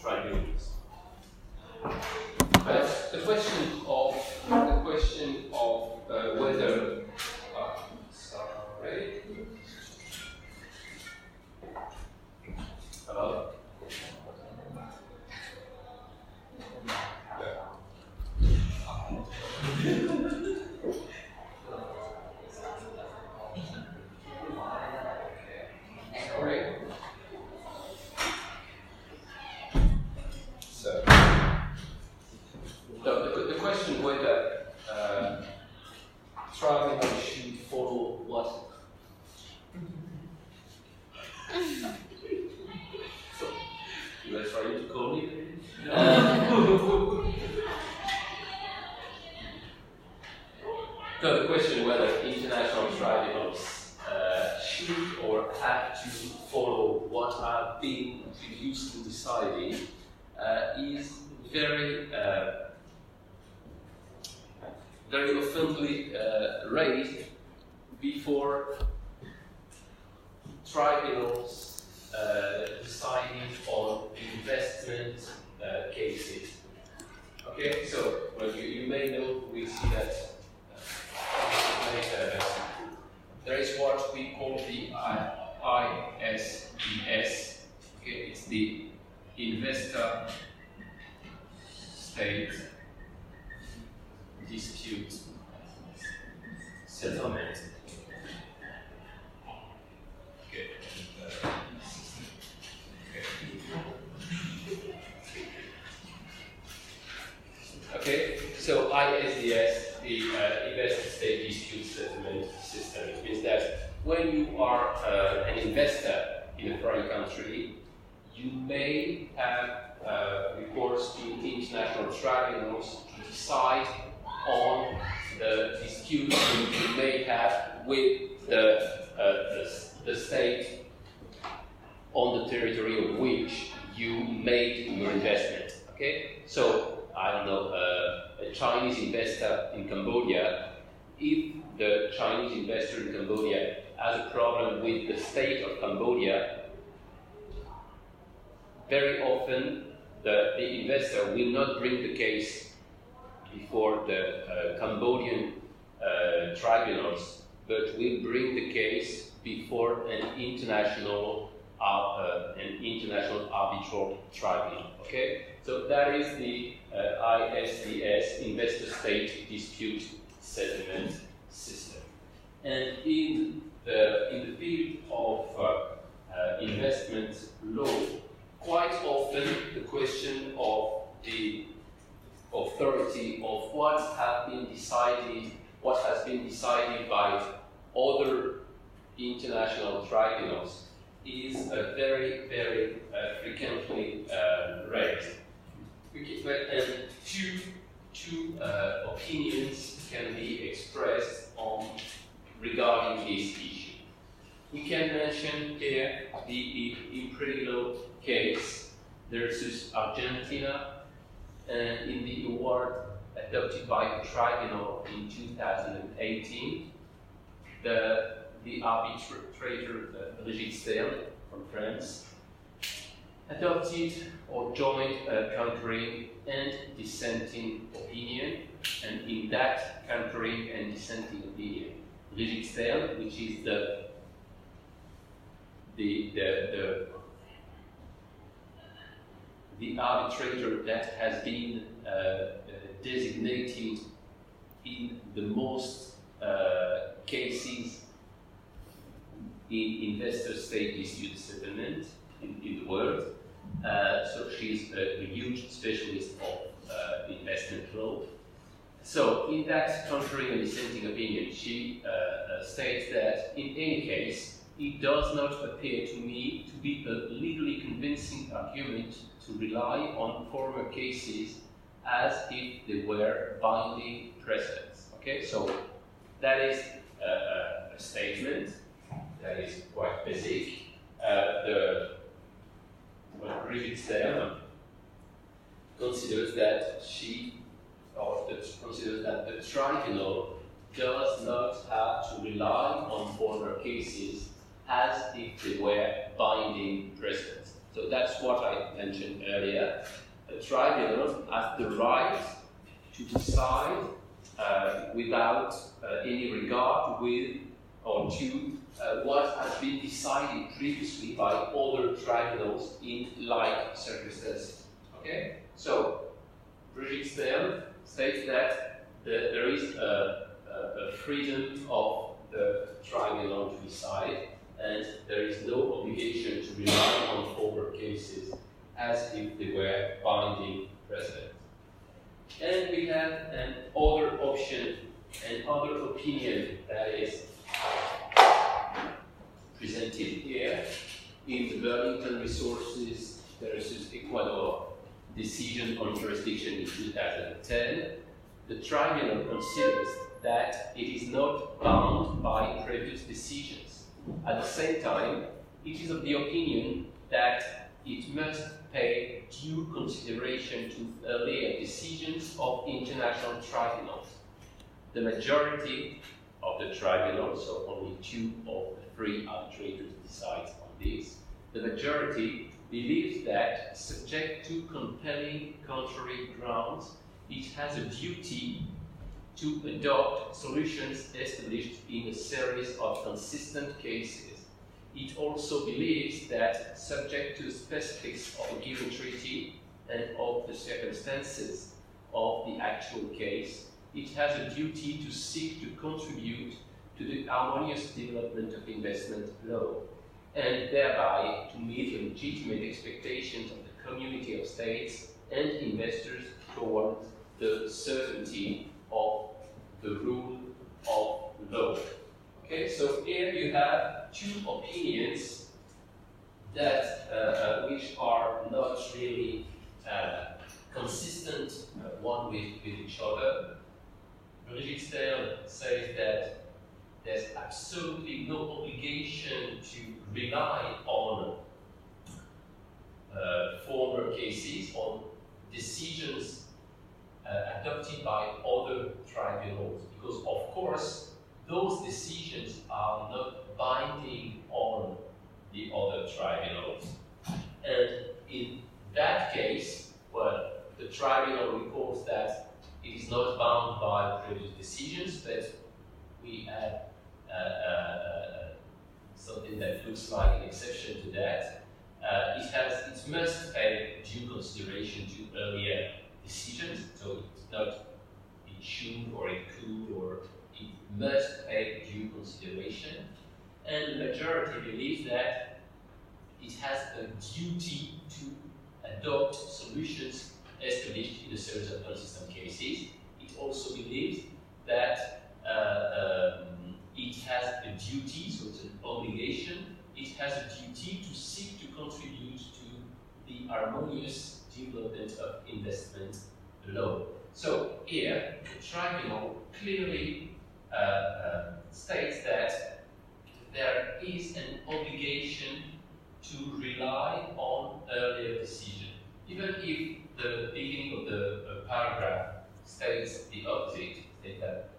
tribunals. But the question of whether sorry. Hello? Sorry. So, the question whether tribunals should follow what? You are trying to call me? So the question whether international tribunals should or have to follow what have been introduced in society is very oftenly raised before tribunals deciding on investment cases. Okay, so well, you may know, we see that there is what we call the ISDS. Okay, it's the Investor State Dispute Settlement. Okay. Okay, so ISDS, the Investor State Dispute Settlement System, it means that when you are an investor in a foreign country, you may have recourse to international tribunals to decide on the dispute you may have with the state on the territory of which you made your investment. Okay, so I don't know, a Chinese investor in Cambodia, if the Chinese investor in Cambodia has a problem with the state of Cambodia, very often the investor will not bring the case before the Cambodian tribunals, but will bring the case before an international arbitral tribunal. Okay, so that is the ISDS, Investor State Dispute Settlement System. And in the field of investment law, quite often the question of the authority of what has been decided by other international tribunals is very, very frequently raised. And two opinions can be expressed regarding this issue. We can mention here the Bilateral case versus Argentina, and in the award adopted by the tribunal in 2018, the arbitrator Brigitte Stern from France adopted or joined a concurring and dissenting opinion, and in that concurring and dissenting opinion, Brigitte Stern, which is the arbitrator that has been designated in the most cases in investor state dispute settlement in the world. So she's a huge specialist of investment law. So in that concurring and dissenting opinion, she states that in any case, it does not appear to me to be a legally convincing argument to rely on former cases as if they were binding precedents. Okay, so that is a statement that is quite basic. Brigitte Stern considers that the tribunal does not have to rely on former cases as if they were binding precedents. So that's what I mentioned earlier. A tribunal has the right to decide without any regard with or to what has been decided previously by other tribunals in like circumstances. Okay? So, Brigitte Stern states that there is a freedom of the tribunal to decide, and there is no obligation to rely on former cases as if they were binding precedent. And we have an other option, an other opinion that is presented here in the Burlington Resources versus Ecuador decision on jurisdiction in 2010. The tribunal considers that it is not bound by previous decisions. At the same time, it is of the opinion that it must pay due consideration to earlier decisions of international tribunals. The majority of the tribunal, so only 2 of the 3 arbitrators decide on this, the majority believes that, subject to compelling contrary grounds, it has a duty to adopt solutions established in a series of consistent cases. It also believes that, subject to the specifics of a given treaty and of the circumstances of the actual case, it has a duty to seek to contribute to the harmonious development of investment law, and thereby to meet the legitimate expectations of the community of states and investors towards the certainty of the rule of law. Okay, so here you have 2 opinions that which are not really consistent one with each other. Brigitte Stern says that there's absolutely no obligation to rely on former cases, on decisions adopted by other tribunals, because of course those decisions are not binding on the other tribunals. And in that case, well, the tribunal reports that it is not bound by previous decisions, but we have something that looks like an exception to that. It must pay due consideration to earlier decisions, so it's not it should or it could or it must pay due consideration. And the majority believes that it has a duty to adopt solutions established in a series of consistent cases. It also believes that it has a duty, so it's an obligation, it has a duty to seek to contribute to the harmonious development of investment law. So here, the tribunal clearly states that there is an obligation to rely on earlier decision. Even if the beginning of the paragraph states the opposite, states that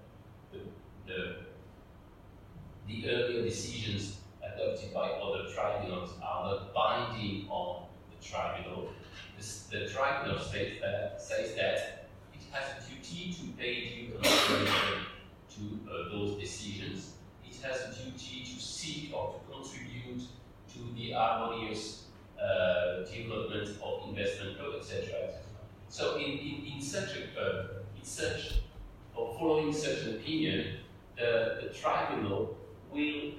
the earlier decisions adopted by other tribunals are not binding on the tribunal. The tribunal says that it has a duty to pay due consideration to those decisions. It has a duty to seek or to contribute to the harmonious development of investment law, etc. So, following such an opinion, the tribunal it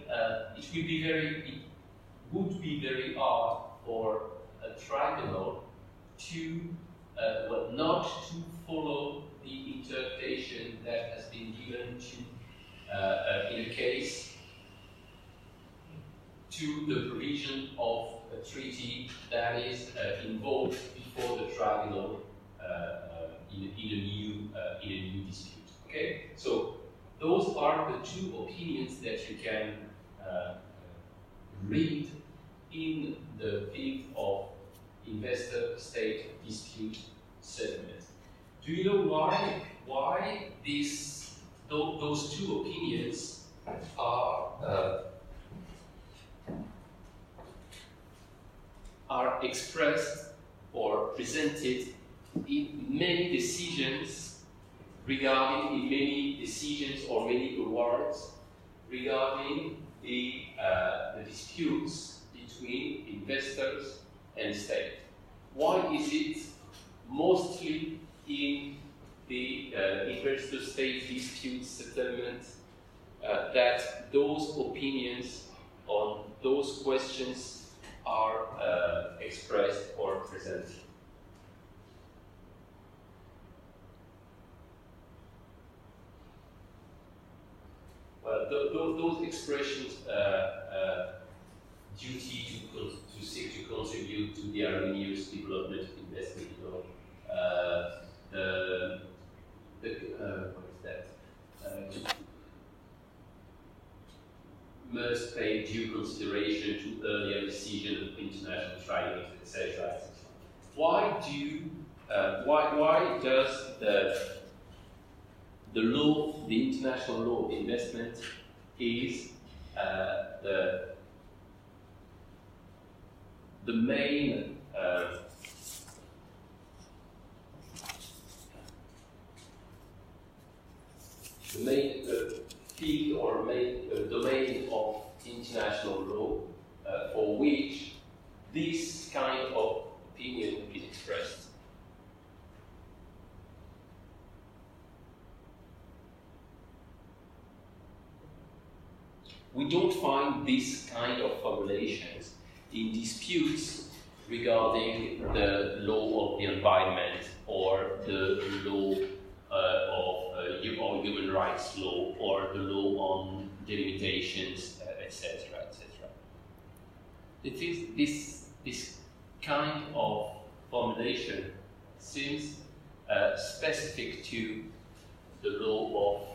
would be very hard for a tribunal to not to follow the interpretation that has been given to in a case to the provision of a treaty that is involved before the tribunal in a new dispute. Okay, so those are the 2 opinions that you can read in the field of investor-state dispute settlement. Do you know why those 2 opinions are are expressed or presented in many decisions regarding many decisions or many awards regarding the disputes between investors and state. Why is it mostly in the investor-state dispute settlement that those opinions on those questions are expressed or presented? Well, those expressions, duty to seek to contribute to the harmonious development of investment, what is that? Must pay due consideration to earlier decision of international tribunals, etc. Why does the law, the international law of investment, is the main field or main domain of international law for which this kind of opinion is expressed? We don't find this kind of formulations in disputes regarding the law of the environment or the law of human rights law or the law on delimitations, etc., etc. It is this kind of formulation seems specific to the law of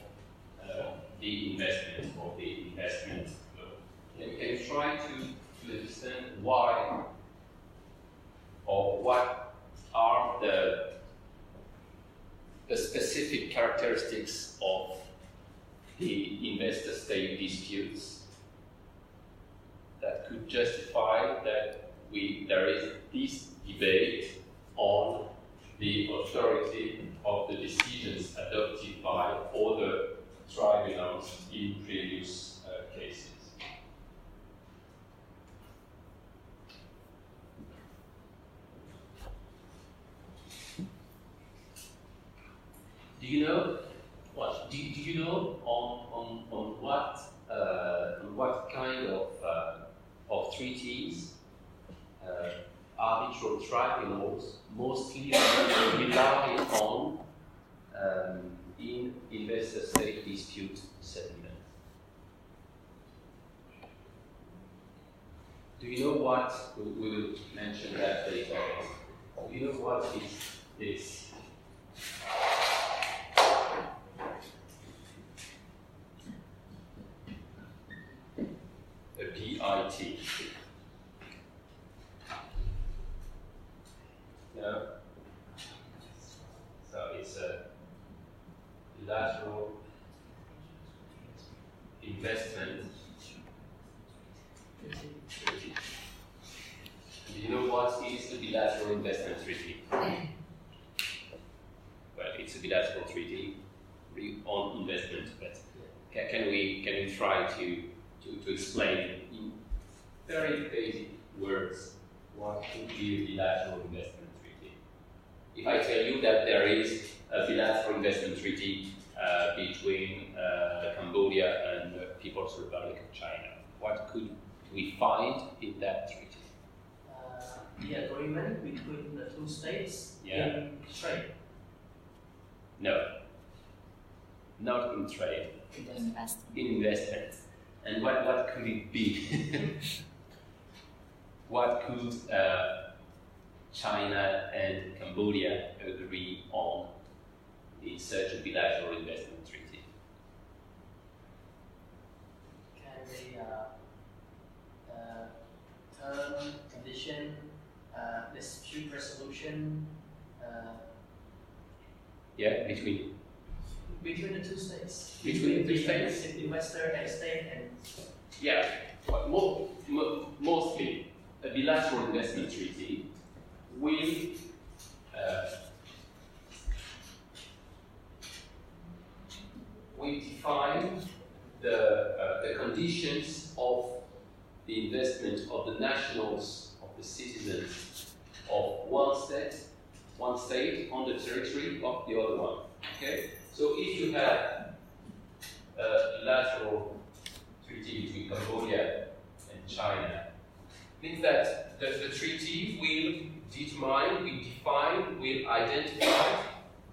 the investment or the investment law. Can you try to understand why or what are the specific characteristics of the investor-state disputes that could justify that there is this debate on the authority of the decisions adopted by other tribunals in previous cases? Do you know what? Do you know on what kind of treaties arbitral tribunals mostly rely on in investor-state dispute settlement? Do you know what? We will mention that later. Do you know what is this? A BIT. No. So it's a bilateral investment treaty. Do you know what is a bilateral investment treaty? Well, it's a bilateral treaty on investment, but can we try to explain in very basic words what would be a bilateral investment treaty? If I tell you that there is a bilateral investment treaty between Cambodia and the People's Republic of China, what could we find in that treaty? The agreement between the two states in trade. No, not in trade. In investment. And what could it be? What could China and Cambodia agree on in such a bilateral investment treaty? Can they term, condition, dispute resolution? Between the two states. Between the two states? Investor and state and... Yeah, but mostly a bilateral investment treaty will define the conditions of the investment of the nationals, of the citizens of one state on the territory of the other one. Okay? So if you have a bilateral treaty between Cambodia and China, it means that the treaty will determine, will define, will identify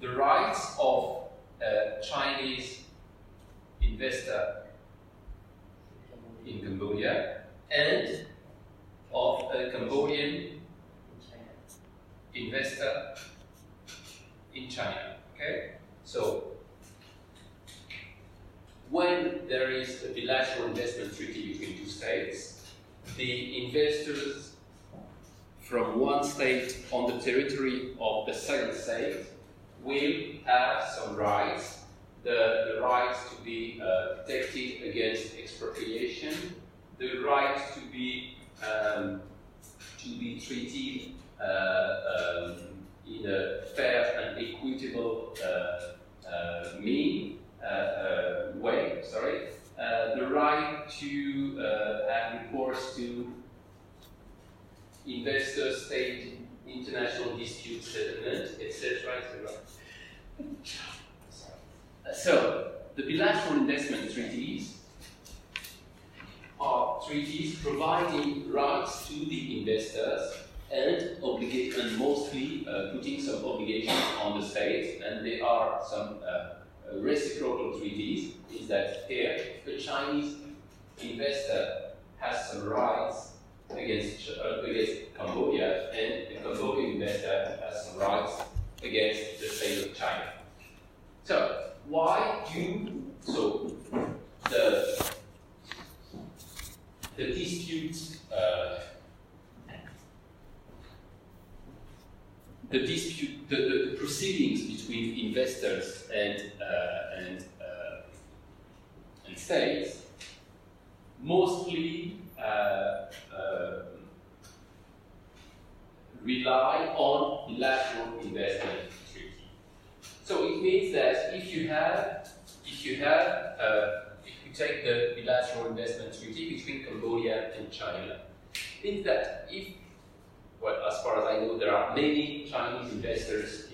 the rights of a Chinese investor in Cambodia and of a Cambodian investor in China. Okay? So, when there is a bilateral investment treaty between two states, the investors from one state on the territory of the second state will have some rights. The rights to be protected against expropriation, the right to be treated in a fair and equitable way. The right to have recourse to investor-state international dispute settlement, etc., etc. So, the bilateral investment treaties are treaties providing rights to the investors and mostly putting some obligations on the state, and there are some reciprocal treaties. Is that here the Chinese investor has some rights against Cambodia, and the Cambodian investor has some rights against the state of China. So the disputes, the proceedings between investors and states mostly rely on bilateral investment treaty. So it means that if you take the bilateral investment treaty between Cambodia and China, it means that as far as I know, there are many Chinese investors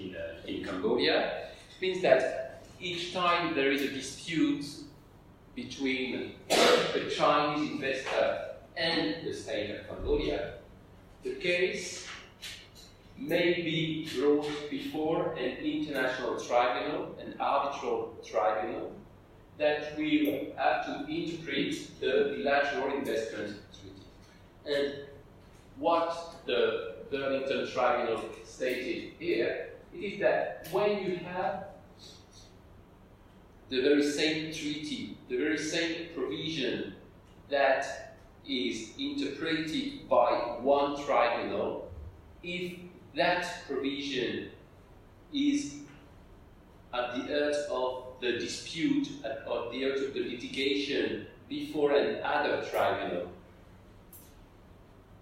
in Cambodia. It means that each time there is a dispute between the Chinese investor and the state of Cambodia, the case may be brought before an international tribunal, an arbitral tribunal, that will have to interpret the bilateral investment treaty. And what the Burlington Tribunal stated here, it is that when you have the very same treaty, the very same provision that is interpreted by one tribunal, if that provision is at the heart of the dispute, at the heart of the litigation before another tribunal,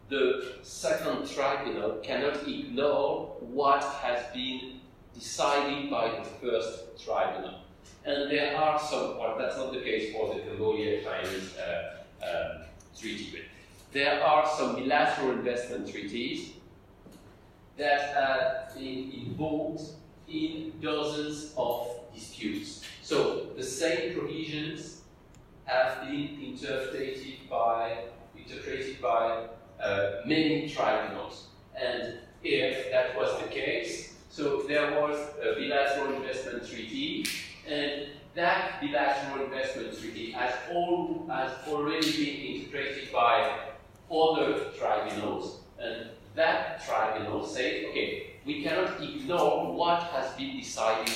the second tribunal cannot ignore what has been decided by the first tribunal. And there are some, well, that's not the case for the Cambodia-Chinese treaty, but there are some bilateral investment treaties that have been involved in dozens of disputes. So the same provisions have been interpreted by many tribunals. And if that was the case, so there was a bilateral investment treaty, and that bilateral investment treaty has already been interpreted by other tribunals, and that tribunal said, okay, we cannot ignore what has been decided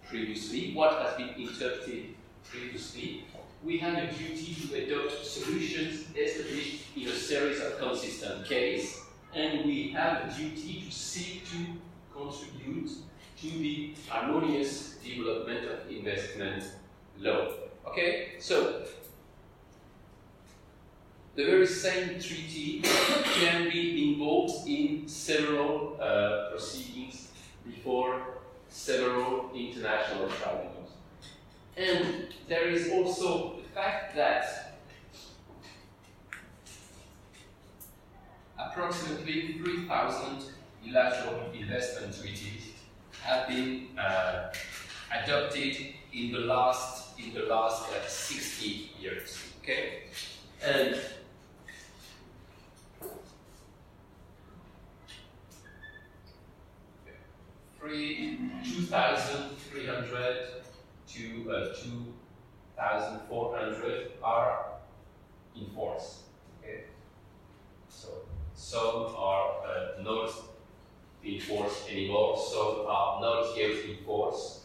previously, what has been interpreted previously. We have a duty to adopt solutions established in a series of consistent cases, and we have a duty to seek to contribute to the harmonious development of investment law. Okay, so the very same treaty can be invoked in several proceedings before several international tribunals. And there is also the fact that approximately 3,000 bilateral investment treaties have been adopted in the last 60 years. Okay, and three 2,300 to 2,400 are in force. Okay, so some are not in force anymore, some are not yet in force.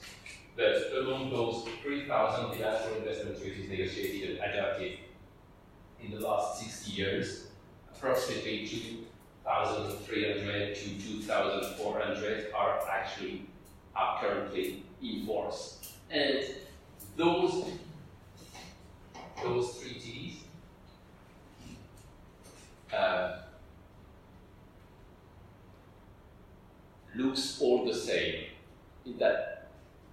But among those 3,000 bilateral investment treaties negotiated and adopted in the last 60 years, approximately 2,300 to 2,400 are currently in force. And those treaties looks all the same in that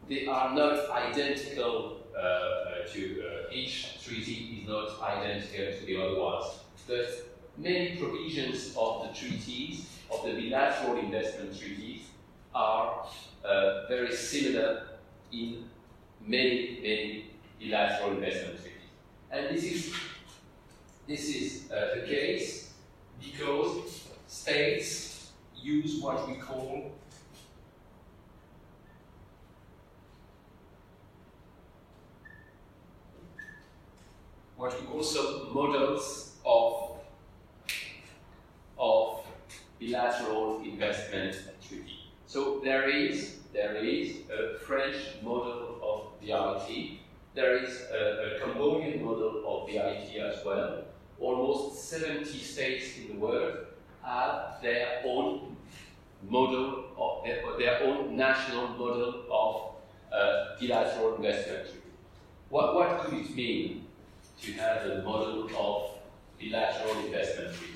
they are not identical each treaty is not identical to the other ones, but many provisions of the treaties, of the bilateral investment treaties, are very similar in many bilateral investment treaties. And this is the case because states use what we call some models of bilateral investment treaty. So there is a French model of BIT, there is a Cambodian model of BIT as well. Almost 70 states in the world have their own model of their own national model of bilateral investment treaty. What could it mean to have a model of bilateral investment treaty?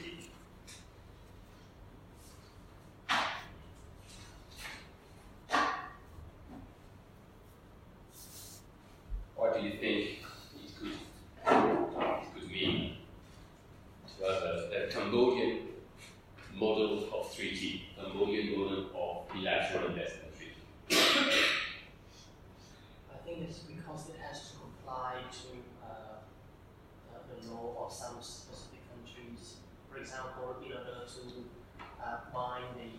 What do you think it could mean to have a Cambodian model of treaty, Cambodian model of bilateral investment treaty? I think it's because it has to comply to the law of some specific countries. For example, in order to bind the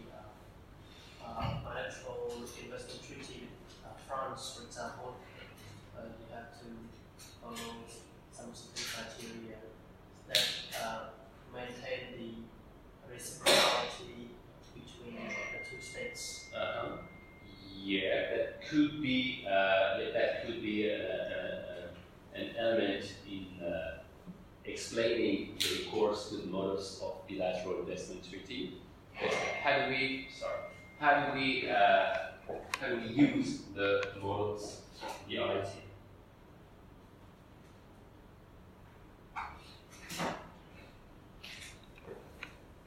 bilateral investment treaty with France, for example, you have to follow some specific criteria that maintain the reciprocity between the two states. Yeah, that could be an element in explaining the recourse to the models of bilateral investment treaty. But how do we use the models of BIT?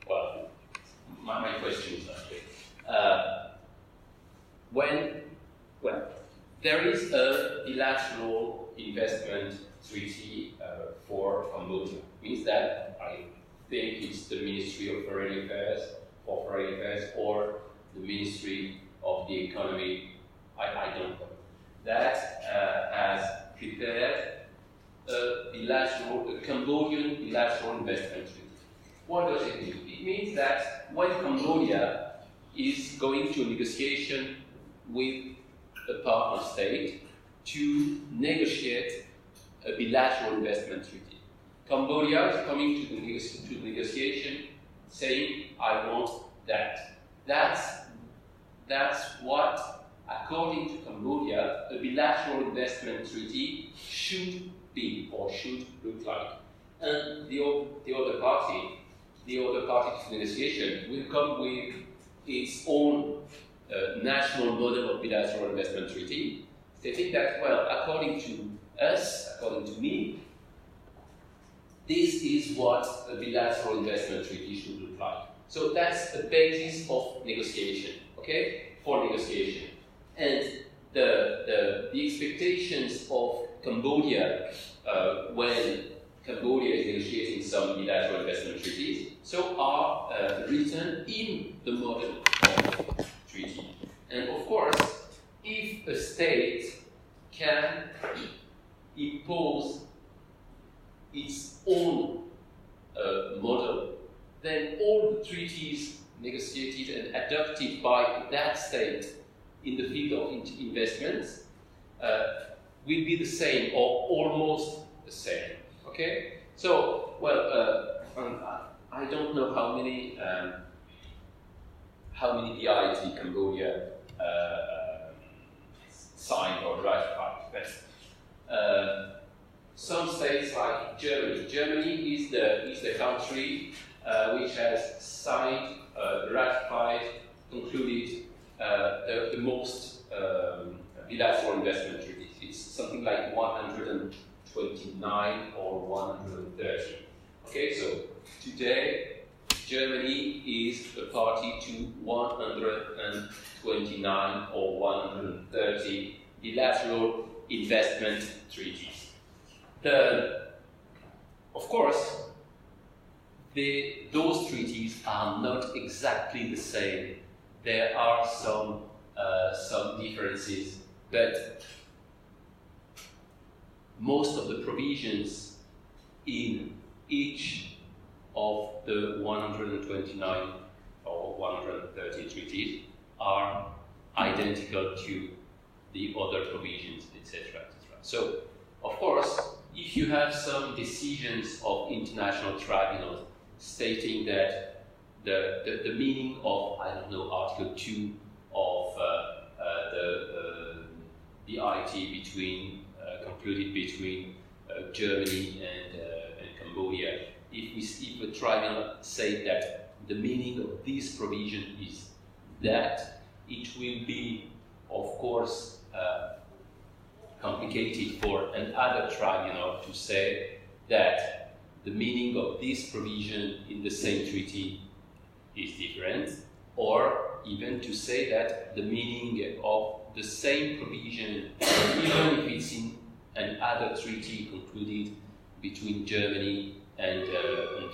Well, my question is actually, there is a bilateral investment treaty for Cambodia. Means that I think it's the Ministry of Foreign Affairs or the Ministry of the Economy, I don't know, that has prepared a Cambodian bilateral investment treaty. What does it mean? It means that when Cambodia is going to a negotiation with a partner state to negotiate a bilateral investment treaty, Cambodia is coming to the negotiation saying, I want that. That's what, according to Cambodia, a bilateral investment treaty should be or should look like. And the other party to the negotiation will come with its own national model of bilateral investment treaty, stating that, well, according to us, according to me, this is what a bilateral investment treaty should look like. So that's the basis of negotiation, okay, for negotiation. And the expectations of Cambodia when Cambodia is negotiating some bilateral investment treaties, so are written in the model of treaty. And of course, if a state can impose its own model, then all the treaties negotiated and adopted by that state in the field of investments will be the same or almost the same. Okay? So, well, I don't know how many DIT Cambodia signed or ratified, but some states like Germany. Germany is the country which has signed, ratified, concluded the most bilateral investment treaties. It's something like 129 or 130. Okay, so today Germany is a party to 129 or 130 bilateral investment treaties. Of course, those treaties are not exactly the same. There are some differences, but most of the provisions in each of the 129 or 130 treaties are identical to the other provisions, etc., etc. So, of course, if you have some decisions of international tribunals stating that the meaning of, I don't know, Article 2 of the IT concluded between Germany and Cambodia, if a tribunal said that the meaning of this provision is that, it will be, of course, complicated for another tribunal to say that the meaning of this provision in the same treaty is different, or even to say that the meaning of the same provision, even if it's in another treaty concluded between Germany and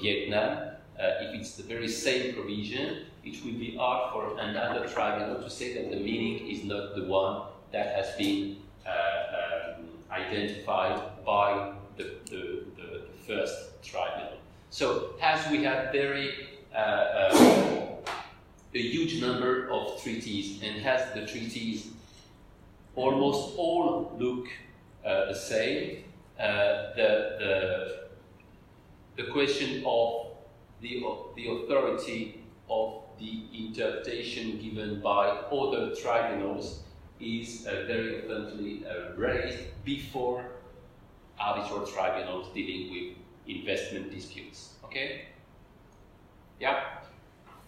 Vietnam, if it's the very same provision, it will be hard for another tribunal to say that the meaning is not the one that has been identified by the first tribunal. So, as we have a huge number of treaties, and as the treaties almost all look the same, the question of the authority of the interpretation given by other tribunals is very often raised before arbitral tribunals dealing with investment disputes. Okay? Yeah?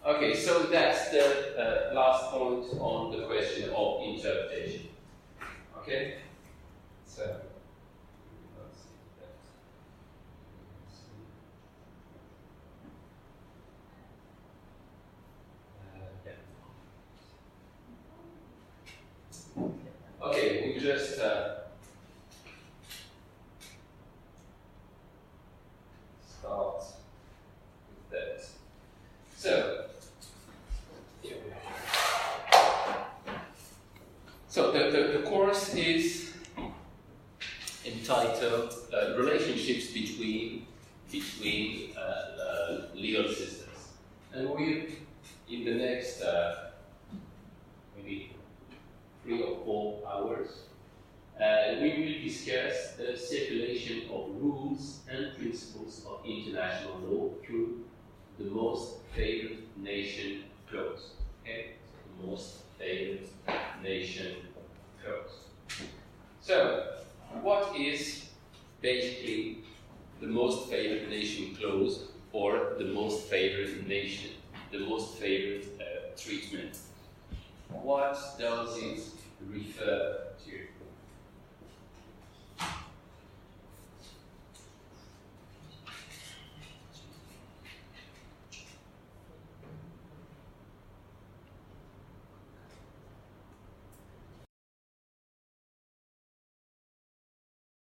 Okay, so that's the last point on the question of interpretation. Okay? So, let's see that. Yeah. Okay, we just start with that. So the course is entitled Relationships between legal systems, and we, in the next maybe 3 or 4 hours, we will discuss the circulation of rules and principles of international law through the most favored nation clause. Okay, so the most favored nation clause. So, what is basically the most favored nation clause, or the most favored nation, the most favored treatment? What does it refer to?